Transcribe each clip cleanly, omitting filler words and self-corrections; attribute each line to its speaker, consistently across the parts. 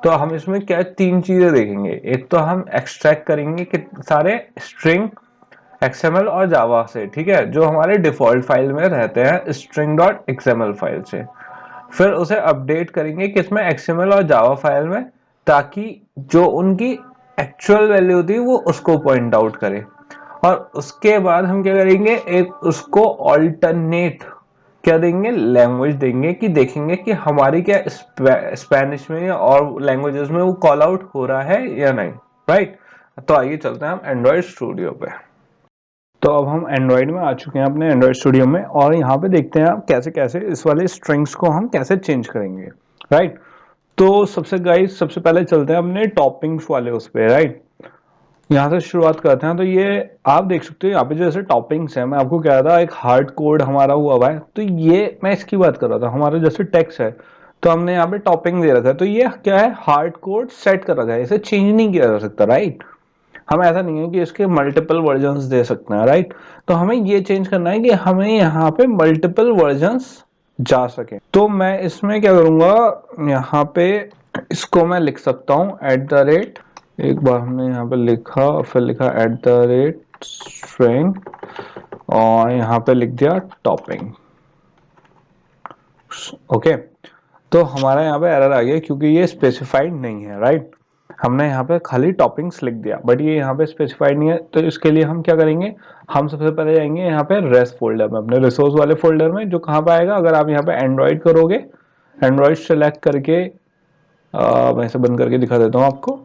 Speaker 1: तो हम इसमें क्या 3 चीजें देखेंगे। एक तो हम एक्सट्रैक्ट करेंगे कि सारे स्ट्रिंग XML और जावा से, ठीक है, जो हमारे डिफॉल्ट फाइल में रहते हैं string.xml फाइल से। फिर उसे अपडेट करेंगे किसमें, XML और जावा फाइल में, ताकि जो उनकी एक्चुअल वैल्यू थी वो उसको पॉइंट आउट करे। और उसके बाद हम क्या करेंगे, एक उसको ऑल्टरनेट क्या देंगे, लैंग्वेज देंगे, कि देखेंगे कि हमारी क्या स्पेनिश में या और लैंग्वेजेस में वो कॉल आउट हो रहा है या नहीं। राइट। तो आइए चलते हैं हम एंड्रॉइड स्टूडियो पे। तो अब हम एंड्रॉइड में आ चुके हैं अपने एंड्रॉइड स्टूडियो में, और यहाँ पे देखते हैं आप कैसे कैसे इस वाले स्ट्रिंग्स को हम कैसे चेंज करेंगे। राइट। तो सबसे पहले चलते हैं अपने टॉपिंग्स वाले उस पे। राइट। यहाँ से शुरुआत करते हैं। तो ये आप देख सकते हो यहाँ पे जैसे टॉपिंग्स है, मैं आपको कह रहा था एक हार्ड कोड हमारा हुआ है, तो ये मैं इसकी बात कर रहा था। हमारा जैसे टेक्स्ट है तो हमने यहाँ पे टॉपिंग दे रखा है, तो ये क्या है, हार्ड कोड सेट कर रखा है, इसे चेंज नहीं किया जा सकता। राइट। हम ऐसा नहीं है कि इसके मल्टीपल वर्जन्स दे सकते हैं। राइट। तो हमें ये चेंज करना है कि हमें यहाँ पे मल्टीपल वर्जन्स जा सके। तो मैं इसमें क्या करूंगा, यहाँ पे इसको मैं लिख सकता हूँ @ एक बार हमने यहाँ पे लिखा और फिर लिखा @string, और यहाँ पे लिख दिया टॉपिंग। ओके। तो हमारा यहाँ पे एरर आ गया क्योंकि ये स्पेसिफाइड नहीं है। राइट। हमने यहाँ पे खाली टॉपिंग्स लिख दिया, बट ये यहाँ पे स्पेसिफाइड नहीं है। तो इसके लिए हम क्या करेंगे, हम सबसे पहले जाएंगे यहाँ पे रेस फोल्डर में, अपने रिसोर्स वाले फोल्डर में, जो कहाँ पे आएगा, अगर आप यहाँ पे एंड्रॉइड करोगे, एंड्रॉइड सेलेक्ट करके मैं इसे बंद करके दिखा देता हूँ आपको।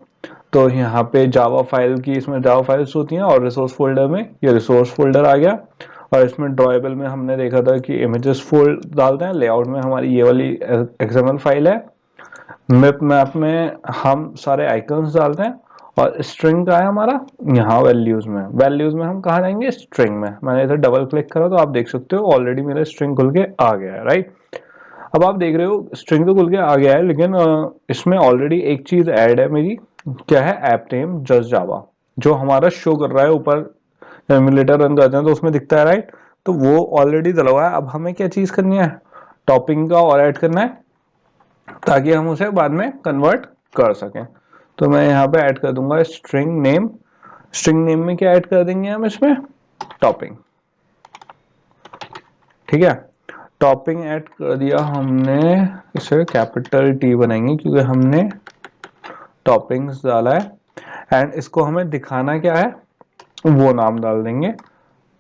Speaker 1: तो यहाँ पे जावा फाइल की, इसमें जावा फाइल्स होती हैं, और रिसोर्स फोल्डर में ये रिसोर्स फोल्डर आ गया। और इसमें ड्रॉएबल में हमने देखा था कि इमेजेस फोल्ड डालते हैं, लेआउट में हमारी ये वाली XML फाइल है, मैप में हम सारे आइकन्स डालते हैं, और स्ट्रिंग का है हमारा यहाँ वैल्यूज में। वैल्यूज में हम कहाँ जाएंगे, स्ट्रिंग में। मैंने इसे डबल क्लिक करा तो आप देख सकते हो ऑलरेडी मेरा स्ट्रिंग खुल के आ गया है। राइट। अब आप देख रहे हो स्ट्रिंग तो खुल के आ गया है, लेकिन इसमें ऑलरेडी एक चीज ऐड है मेरी, क्या है, ऐप नेम जस्ट जावा, जो हमारा शो कर रहा है ऊपर। एमुलेटर रन करते हैं तो उसमें दिखता है। राइट। तो वो ऑलरेडी डला हुआ है। अब हमें क्या चीज करनी है, टॉपिंग का और ऐड करना है, ताकि हम उसे बाद में कन्वर्ट कर सकें। तो मैं यहाँ पे ऐड कर दूंगा स्ट्रिंग नेम। स्ट्रिंग नेम में क्या ऐड कर देंगे हम, इसमें टॉपिंग। ठीक है। टॉपिंग ऐड कर दिया हमने, इसे कैपिटल T बनाएंगे क्योंकि हमने टॉपिंग्स डाला है। एंड इसको हमें दिखाना क्या है, वो नाम डाल देंगे।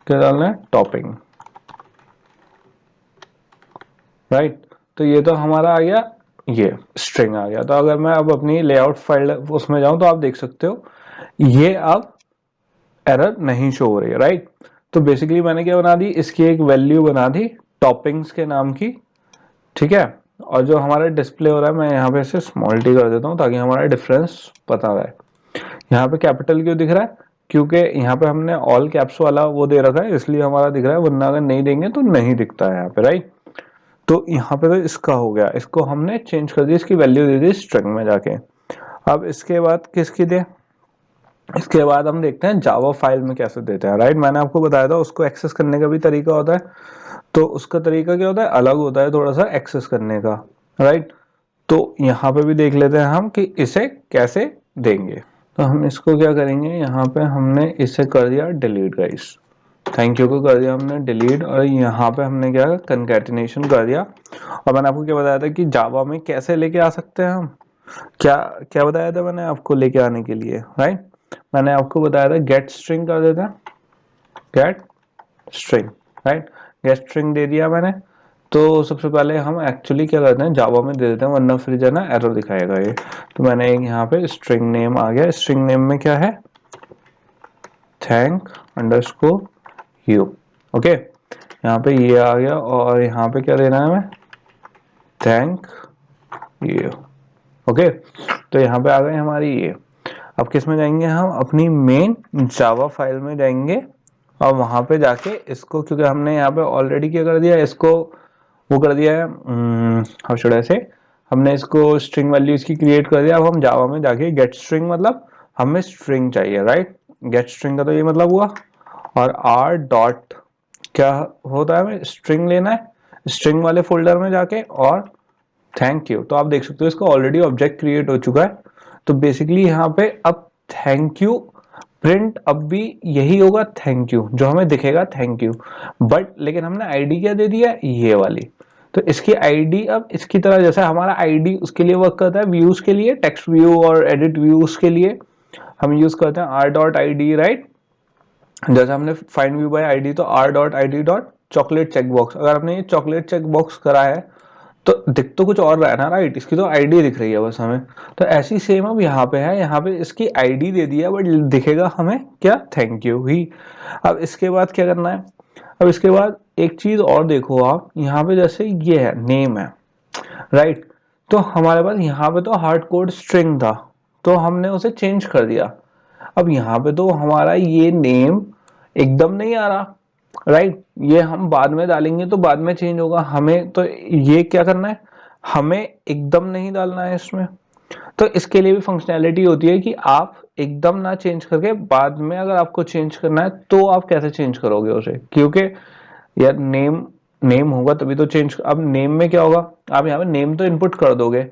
Speaker 1: क्या डालना है, टॉपिंग। राइट। तो ये तो हमारा आ गया, ये स्ट्रिंग आ गया। तो अगर मैं अब अपनी लेआउट फाइल उसमें जाऊं तो आप देख सकते हो ये अब एरर नहीं शो हो रही है। राइट। तो बेसिकली मैंने क्या बना दी, इसकी एक वैल्यू बना दी टॉपिंग्स के नाम की। ठीक है। और जो हमारा डिस्प्ले हो रहा है, मैं यहाँ पे इसे स्मॉल टी कर देता हूँ ताकि हमारा डिफरेंस पता रहे। यहाँ पे कैपिटल क्यों दिख रहा है, क्योंकि यहाँ पे हमने ऑल कैप्स वाला वो दे रखा है, इसलिए हमारा दिख रहा है, वरना अगर नहीं देंगे तो नहीं दिखता है यहाँ पे। राइट। तो यहाँ पे तो इसका हो गया, इसको हमने चेंज कर दिया, इसकी वैल्यू दे दी स्ट्रिंग में जाके। अब इसके बाद किसकी दे, इसके बाद हम देखते हैं जावा फाइल में कैसे देते हैं। राइट। मैंने आपको बताया था उसको एक्सेस करने का भी तरीका होता है, तो उसका तरीका क्या होता है, अलग होता है थोड़ा सा एक्सेस करने का। राइट। तो यहाँ पे भी देख लेते हैं हम कि इसे कैसे देंगे। तो हम इसको क्या करेंगे, यहाँ पे हमने इसे कर दिया डिलीट गाइस, थैंक यू को कर दिया हमने डिलीट, और यहाँ पे हमने क्या कंकैटिनेशन कर दिया। और मैंने आपको क्या बताया था कि जावा में कैसे लेके आ सकते हैं हम, क्या क्या बताया था मैंने आपको लेके आने के लिए। राइट। मैंने आपको बताया था गेट स्ट्रिंग कर देते हैं, get string. Right. Get string दे दिया मैंने। तो सबसे पहले हम एक्चुअली क्या करते हैं, जावा में दे देते हैं, वरना फिर जो है ना एरर दिखाएगा ये। तो मैंने यहाँ पे स्ट्रिंग नेम आ गया, स्ट्रिंग नेम में क्या है, thank_you। ओके। यहाँ पे ये आ गया, और यहाँ पे क्या देना है हमें, थैंक यू। ओके। तो यहाँ पे आ गए हमारी ये। अब किस में जाएंगे, हम अपनी मेन जावा फाइल में जाएंगे, और वहां पे जाके इसको, क्योंकि हमने यहाँ पे ऑलरेडी क्या कर दिया, इसको वो कर दिया है, हाउ शुड आई से, हमने इसको स्ट्रिंग वैल्यू इसकी क्रिएट कर दिया। अब हम जावा में जाके गेट स्ट्रिंग, मतलब हमें स्ट्रिंग चाहिए। राइट। गेट स्ट्रिंग का तो ये मतलब हुआ, और आर डॉट क्या होता है, हमें स्ट्रिंग लेना है, स्ट्रिंग वाले फोल्डर में जाके, और थैंक यू। तो आप देख सकते हो इसका ऑलरेडी ऑब्जेक्ट क्रिएट हो चुका है। तो बेसिकली यहाँ पे अब थैंक यू प्रिंट अब भी यही होगा, थैंक यू, जो हमें दिखेगा थैंक यू। बट लेकिन हमने आईडी क्या दे दिया, ये वाली। तो इसकी आईडी अब इसकी तरह, जैसा हमारा आईडी उसके लिए वर्क करता है व्यूज के लिए, टेक्स्ट व्यू और एडिट व्यूज के लिए हम यूज करते हैं R dot I D, right. जैसे हमने फाइंड व्यू बाय आईडी, तो R dot I D dot chocolate check box. अगर आपने ये चॉकलेट चेक बॉक्स करा है तो दिख तो कुछ और रहा है ना, राइट, इसकी तो आईडी दिख रही है बस हमें। तो ऐसी सेम अब यहाँ पे है, यहाँ पे इसकी आईडी दे दिया बट दिखेगा हमें क्या, थैंक यू ही। अब इसके बाद क्या करना है, अब इसके बाद एक चीज और देखो आप, यहाँ पे जैसे ये है नेम है, राइट। तो हमारे पास यहाँ पे तो हार्ड कोड स्ट्रिंग था, तो हमने उसे चेंज कर दिया। अब यहाँ पे तो हमारा ये नेम एकदम नहीं आ रहा, राइट। ये हम बाद में डालेंगे तो बाद में चेंज होगा, हमें तो ये क्या करना है, हमें एकदम नहीं डालना है इसमें। तो इसके लिए भी फंक्शनैलिटी होती है कि आप एकदम ना चेंज करके बाद में अगर आपको चेंज करना है तो आप कैसे चेंज करोगे उसे, क्योंकि यार नेम नेम होगा तभी तो चेंज। अब नेम में क्या होगा, आप यहाँ पे नेम तो इनपुट कर दोगे,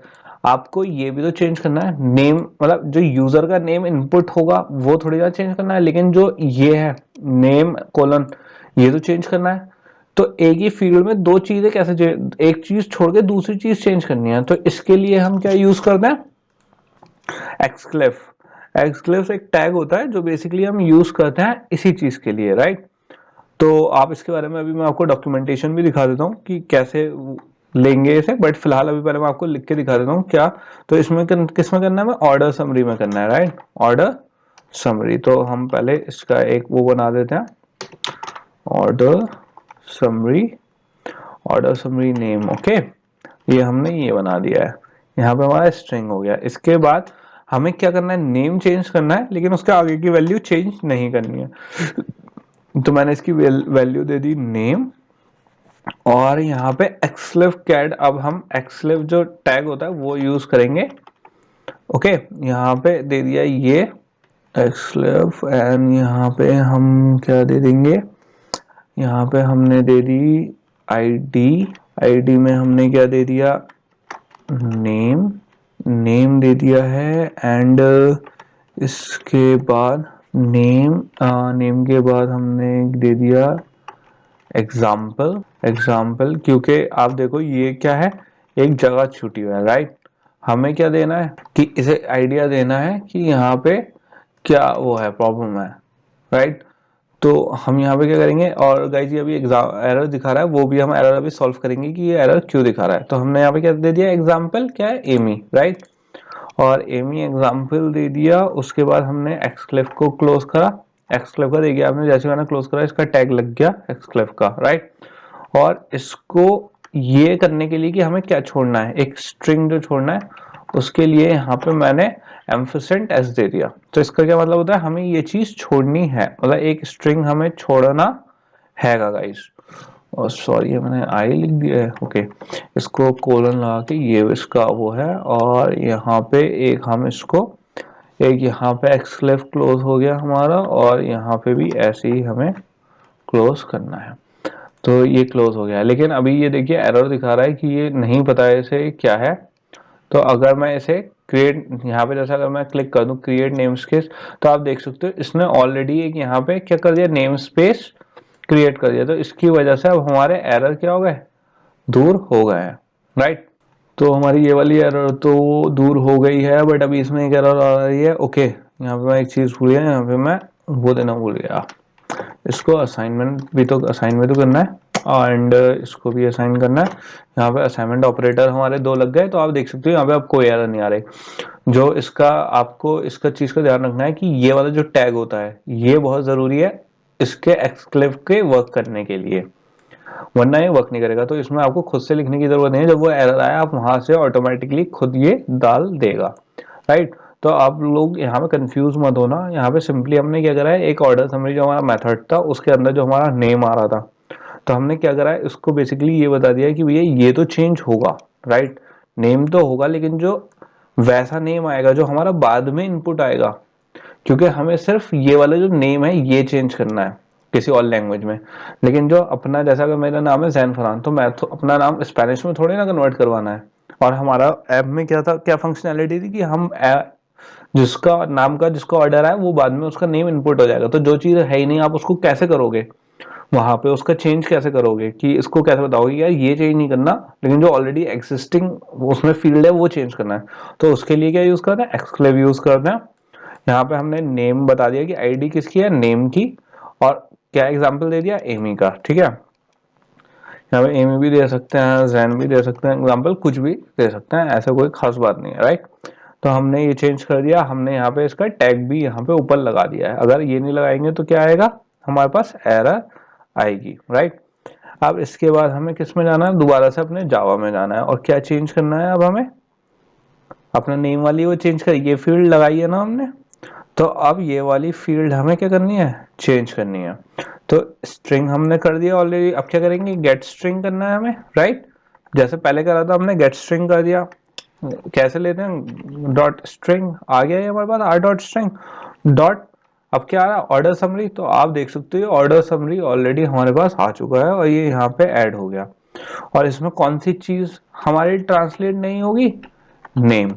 Speaker 1: आपको ये भी तो चेंज करना है नेम, मतलब जो यूजर का नेम इनपुट होगा वो थोड़ी ना चेंज करना है, लेकिन जो ये है नेम कोलन, ये तो चेंज करना है। तो एक ही फील्ड में दो चीजें कैसे, एक चीज छोड़ के दूसरी चीज चेंज करनी है, तो इसके लिए हम क्या यूज करते हैं, एक्सक्लेफ। एक्सक्लेफ एक टैग होता है जो बेसिकली हम यूज करते हैं इसी चीज के लिए, राइट। तो आप इसके बारे में अभी मैं आपको डॉक्यूमेंटेशन भी दिखा देता हूँ कि कैसे लेंगे इसे, बट फिलहाल अभी पहले मैं आपको लिख के दिखा देता हूँ क्या। तो इसमें किस में करना है, मैं ऑर्डर समरी में करना है, राइट, ऑर्डर समरी। तो हम पहले इसका एक वो बना देते हैं, order summary, order summary name, okay. ये हमने ये बना दिया है, यहाँ पे हमारा स्ट्रिंग हो गया। इसके बाद हमें क्या करना है, नेम चेंज करना है, लेकिन उसके आगे की वैल्यू चेंज नहीं करनी है। तो मैंने इसकी वैल्यू दे दी नेम, और यहाँ पे एक्सलिफ कैड, अब हम एक्सलिफ जो टैग होता है वो यूज करेंगे, ओके। यहाँ पे दे दिया ये एक्सलिफ, एंड यहाँ पे हम क्या दे देंगे, यहाँ पे हमने दे दी आईडी, आईडी में हमने क्या दे दिया, नेम, नेम दे दिया है, एंड इसके बाद नेम, नेम के बाद हमने दे दिया एग्जाम्पल, एग्जाम्पल, क्योंकि आप देखो ये क्या है, एक जगह छूटी हुई है, राइट। हमें क्या देना है कि इसे आइडिया देना है कि यहाँ पे क्या वो है, प्रॉब्लम है, राइट। तो हम यहाँ पे क्या करेंगे, और गाइस ये अभी एग्जाम एरर दिखा रहा है, वो भी हम एरर अभी सॉल्व करेंगे कि ये एरर क्यों दिखा रहा है। तो हमने यहाँ पे क्या दे दिया, एग्जाम्पल क्या है, एमी, राइट, और एमी एग्जाम्पल दे दिया। उसके बाद हमने एक्सक्लेफ को क्लोज करा, एक्सक्लेफ का देखिए आपने जैसे मैंने क्लोज करा इसका टैग लग गया एक्सक्लेफ का, राइट। और इसको ये करने के लिए कि हमें क्या छोड़ना है, एक स्ट्रिंग जो छोड़ना है, उसके लिए यहाँ पे मैंने एम्फसेंट एस दे दिया। तो इसका क्या मतलब होता है, हमें ये चीज छोड़नी है, मतलब एक स्ट्रिंग हमें छोड़ना है गाइस। और सॉरी मैंने आई लिख दिया है, ओके। इसको कोलन लगा के ये इसका वो है, और यहाँ पे एक हम इसको, एक यहाँ पे एक्सक्लेफ क्लोज हो गया हमारा, और यहाँ पे भी ऐसे ही हमें क्लोज करना है। तो ये क्लोज हो गया, लेकिन अभी ये देखिए एरर दिखा रहा है कि ये नहीं पता है इसे क्या है। तो अगर मैं इसे क्रिएट, यहाँ पे जैसा अगर मैं क्लिक कर दूं क्रिएट नेम स्पेस, तो आप देख सकते हो इसने ऑलरेडी एक यहाँ पे क्या कर दिया, नेम स्पेस क्रिएट कर दिया। तो इसकी वजह से अब हमारे एरर क्या हो गए, दूर हो गए हैं, राइट। तो हमारी ये वाली एरर तो दूर हो गई है, बट अभी इसमें एक एरर आ रही है, ओके। यहाँ पे मैं एक चीज भूल गया, यहाँ पे मैं वो देना भूल गया, इसको असाइनमेंट भी तो असाइन में तो करना है, एंड इसको भी असाइन करना है। यहाँ पे असाइनमेंट ऑपरेटर हमारे दो लग गए, तो आप देख सकते हो यहाँ पे अब कोई एरर नहीं आ रही। जो इसका आपको इसका चीज का ध्यान रखना है कि ये वाला जो टैग होता है ये बहुत जरूरी है इसके एक्सक्लेव के वर्क करने के लिए, वरना ये वर्क नहीं करेगा। तो इसमें आपको खुद से लिखने की जरूरत नहीं है, जब वो एरर आया आप वहां से ऑटोमेटिकली खुद ये डाल देगा, राइट। तो आप लोग यहाँ पे कंफ्यूज मत होना, यहाँ पे सिंपली हमने क्या करा है, एक ऑर्डर समरी जो हमारा मेथड था उसके अंदर जो हमारा नेम आ रहा था, तो हमने क्या करा है, उसको बेसिकली ये बता दिया कि भैया ये तो चेंज होगा, राइट, नेम तो होगा, लेकिन जो वैसा नेम आएगा जो हमारा बाद में इनपुट आएगा, क्योंकि हमें सिर्फ ये वाला जो नेम है ये चेंज करना है किसी और लैंग्वेज में। लेकिन जो अपना, जैसा अगर मेरा नाम है जैन फरहान, तो मैं तो अपना नाम स्पेनिश में थोड़ी ना कन्वर्ट करवाना है, और हमारा ऐप में क्या था, क्या फंक्शनैलिटी थी कि हम जिसका नाम का जिसका ऑर्डर है वो बाद में उसका नेम इनपुट हो जाएगा। तो जो चीज़ है ही नहीं आप उसको कैसे करोगे, वहां पे उसका चेंज कैसे करोगे, कि इसको कैसे बताओगे यार ये चेंज नहीं करना, लेकिन जो ऑलरेडी एग्जिस्टिंग उसमें फील्ड है वो चेंज करना है। तो उसके लिए क्या यूज करते हैं, एक्सक्लेव यूज करते हैं। यहाँ पे हमने नेम बता दिया कि आईडी किसकी है, नेम की, और क्या एग्जांपल दे दिया, एमी का। ठीक है, यहाँ पे एमी भी दे सकते हैं, जैन भी दे सकते हैं, एग्जांपल कुछ भी दे सकते हैं, ऐसा कोई खास बात नहीं है, राइट। तो हमने ये चेंज कर दिया, हमने यहाँ पे इसका टैग भी यहाँ पे ऊपर लगा दिया है। अगर ये नहीं लगाएंगे तो क्या आएगा, हमारे पास एरर आएगी, राइट। अब इसके बाद हमें किस में जाना है, दोबारा से अपने जावा में जाना है, और क्या चेंज करना है अब हमें, अपना नेम वाली वो चेंज कर, ये फील्ड लगाई है ना हमने, तो अब ये वाली फील्ड हमें क्या करनी है, चेंज करनी है। तो स्ट्रिंग हमने कर दिया ऑलरेडी, अब क्या करेंगे, गेट स्ट्रिंग करना है हमें, राइट। जैसे पहले करा था हमने गेट स्ट्रिंग कर दिया, कैसे लेते हैं, डॉट स्ट्रिंग आ गया है हमारे पास, आर डॉट स्ट्रिंग डॉट, अब क्या आ रहा है, ऑर्डर समरी। तो आप देख सकते हो ऑर्डर समरी ऑलरेडी हमारे पास आ चुका है और ये यहाँ पे ऐड हो गया। और इसमें कौन सी चीज हमारी ट्रांसलेट नहीं होगी, नेम,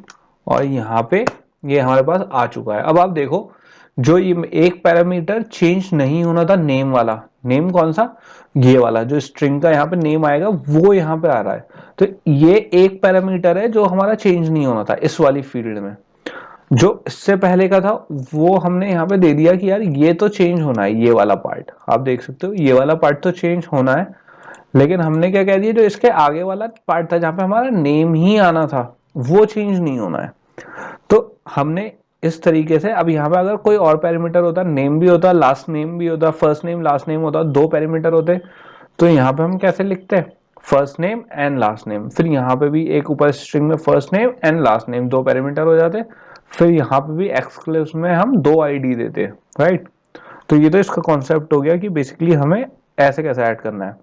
Speaker 1: और यहाँ पे ये हमारे पास आ चुका है। अब आप देखो, जो ये एक पैरामीटर चेंज नहीं होना था, नेम वाला, नेम कौन सा, ये वाला जो स्ट्रिंग का यहाँ पे नेम आएगा वो यहाँ पे आ रहा है। तो ये एक पैरामीटर है जो हमारा चेंज नहीं होना था इस वाली फील्ड में। जो इससे पहले का था वो हमने यहाँ पे दे दिया कि यार ये तो चेंज होना है, ये वाला पार्ट आप देख सकते हो, ये वाला पार्ट तो चेंज होना है। लेकिन हमने क्या कह दिया, जो इसके आगे वाला पार्ट था जहां पे हमारा नेम ही आना था वो चेंज नहीं होना है। तो हमने इस तरीके से, अब यहाँ पे अगर कोई और पैरामीटर होता, नेम भी होता, लास्ट नेम भी होता, फर्स्ट नेम लास्ट नेम होता, दो पैरामीटर होते, तो यहाँ पे हम कैसे लिखते हैं, first name and last name, फिर यहाँ पे भी एक ऊपर स्ट्रिंग में first name and last name, दो पैरामीटर हो जाते, फिर यहाँ पे भी एक्सक्लेव में हम दो आईडी देते, राइट। तो ये तो इसका कॉन्सेप्ट हो गया कि बेसिकली हमें ऐसे कैसे ऐड करना है।